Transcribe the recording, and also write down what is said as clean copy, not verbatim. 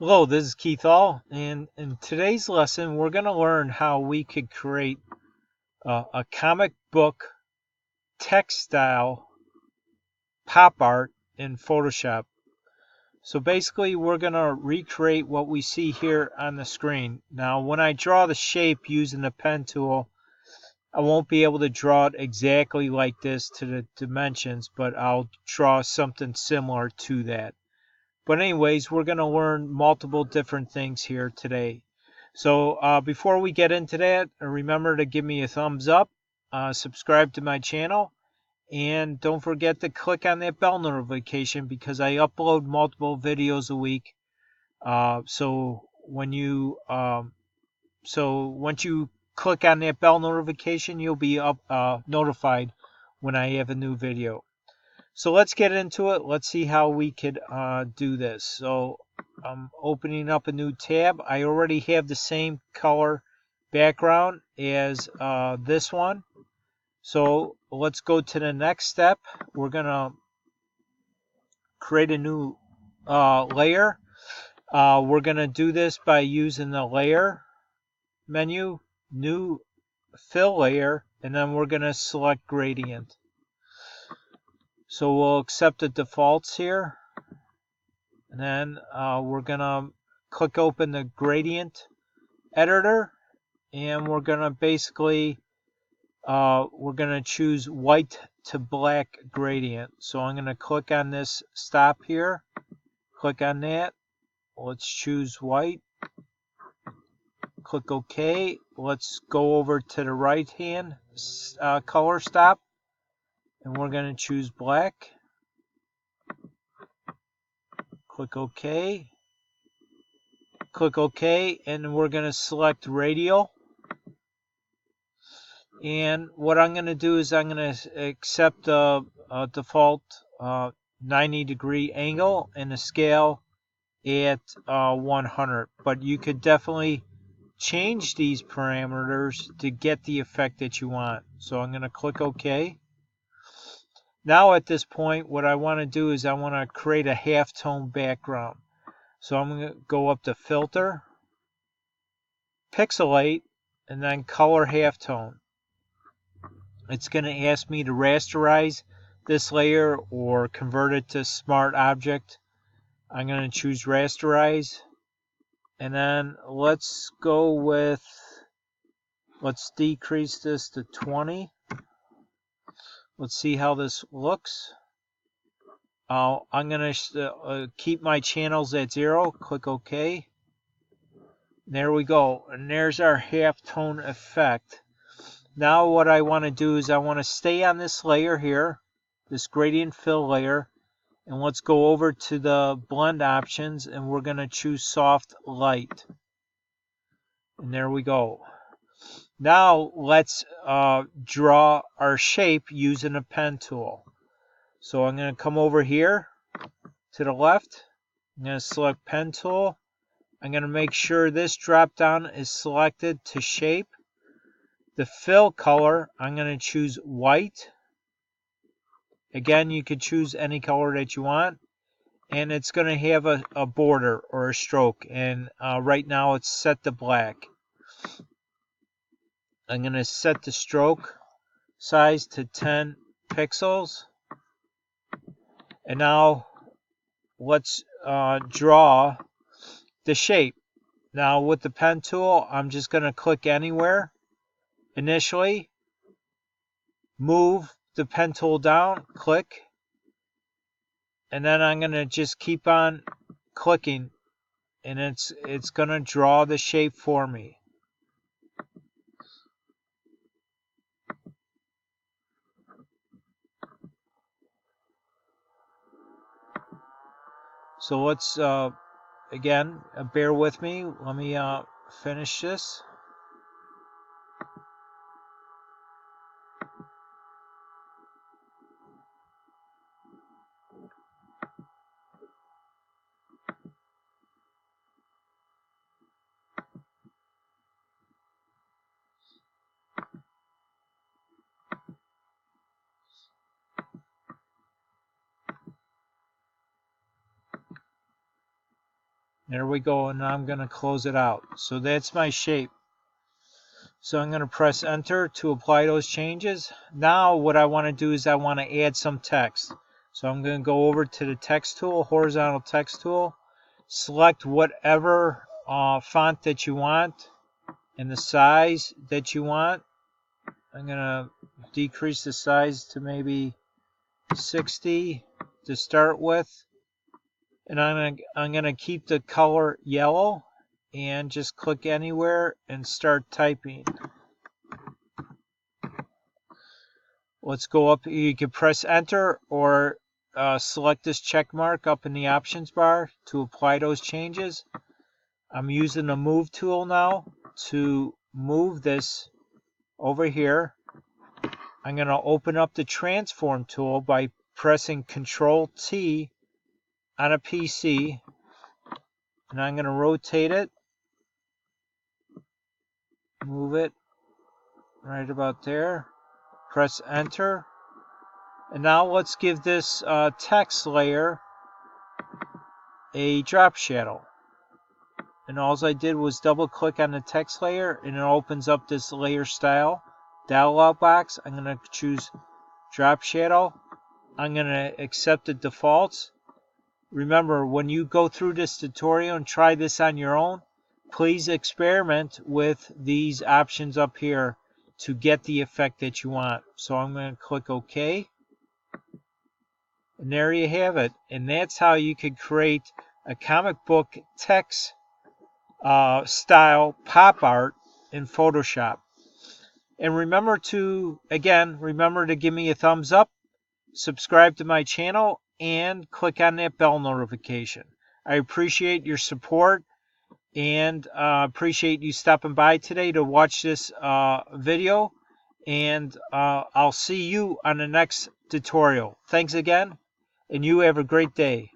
Hello, this is Keith All, and in today's lesson, we're going to learn how we could create a comic book text style pop art in Photoshop. So basically, we're going to recreate what we see here on the screen. Now, when I draw the shape using the pen tool, I won't be able to draw it exactly like this to the dimensions, but I'll draw something similar to that. But anyways, we're going to learn multiple different things here today. So before we get into that, remember to give me a thumbs up, subscribe to my channel, and don't forget to click on that bell notification because I upload multiple videos a week. So once you click on that bell notification, you'll be notified when I have a new video. So let's get into it. Let's see how we could do this. So I'm opening up a new tab. I already have the same color background as this one. So let's go to the next step. We're going to create a new layer. We're going to do this by using the layer menu, new fill layer, and then we're going to select gradient. So we'll accept the defaults here. And then we're going to click open the gradient editor. And we're going to basically, we're going to choose white to black gradient. So I'm going to click on this stop here. Click on that. Let's choose white. Click OK. Let's go over to the right hand color stop. And we're going to choose black. Click OK. Click OK. And we're going to select radial. And what I'm going to do is I'm going to accept the default 90-degree angle and the scale at 100. But you could definitely change these parameters to get the effect that you want. So I'm going to click OK. Now at this point, what I want to do is I want to create a halftone background. So I'm going to go up to Filter, Pixelate, and then Color Halftone. It's going to ask me to rasterize this layer or convert it to smart object. I'm going to choose rasterize. And then let's decrease this to 20. Let's see how this looks. I'm going to keep my channels at 0. Click OK. There we go. And there's our halftone effect. Now what I want to do is I want to stay on this layer here, this gradient fill layer, and let's go over to the blend options and we're going to choose soft light. And there we go. Now let's draw our shape using a pen tool. So I'm going to come over here to the left. I'm going to select pen tool. I'm going to make sure this drop down is selected to shape. The fill color, I'm going to choose white. Again, you could choose any color that you want. And it's going to have a border or a stroke. And right now it's set to black. I'm going to set the stroke size to 10 pixels. And now let's draw the shape. Now with the pen tool, I'm just going to click anywhere. Initially, move the pen tool down, click, and then I'm going to just keep on clicking, and it's going to draw the shape for me. So let's, again, bear with me. Let me finish this. There we go, and I'm going to close it out. So that's my shape. So I'm going to press enter to apply those changes. Now what I want to do is I want to add some text. So I'm going to go over to the text tool, horizontal text tool, select whatever font that you want and the size that you want. I'm going to decrease the size to maybe 60 to start with. And I'm going to keep the color yellow and just click anywhere and start typing. Let's go up. You can press enter or select this check mark up in the options bar to apply those changes. I'm using the move tool now to move this over here. I'm going to open up the transform tool by pressing Control T on a PC, and I'm going to rotate it, move it right about there, press enter, and now let's give this text layer a drop shadow. And all I did was double click on the text layer and it opens up this layer style dialog box. I'm going to choose drop shadow. I'm going to accept the defaults. Remember, when you go through this tutorial and try this on your own, please experiment with these options up here to get the effect that you want. So I'm going to click OK. And there you have it. And that's how you could create a comic book text style pop art in Photoshop. And remember to give me a thumbs up, subscribe to my channel, and click on that bell notification. I appreciate your support and appreciate you stopping by today to watch this video. And I'll see you on the next tutorial. Thanks again, and you have a great day.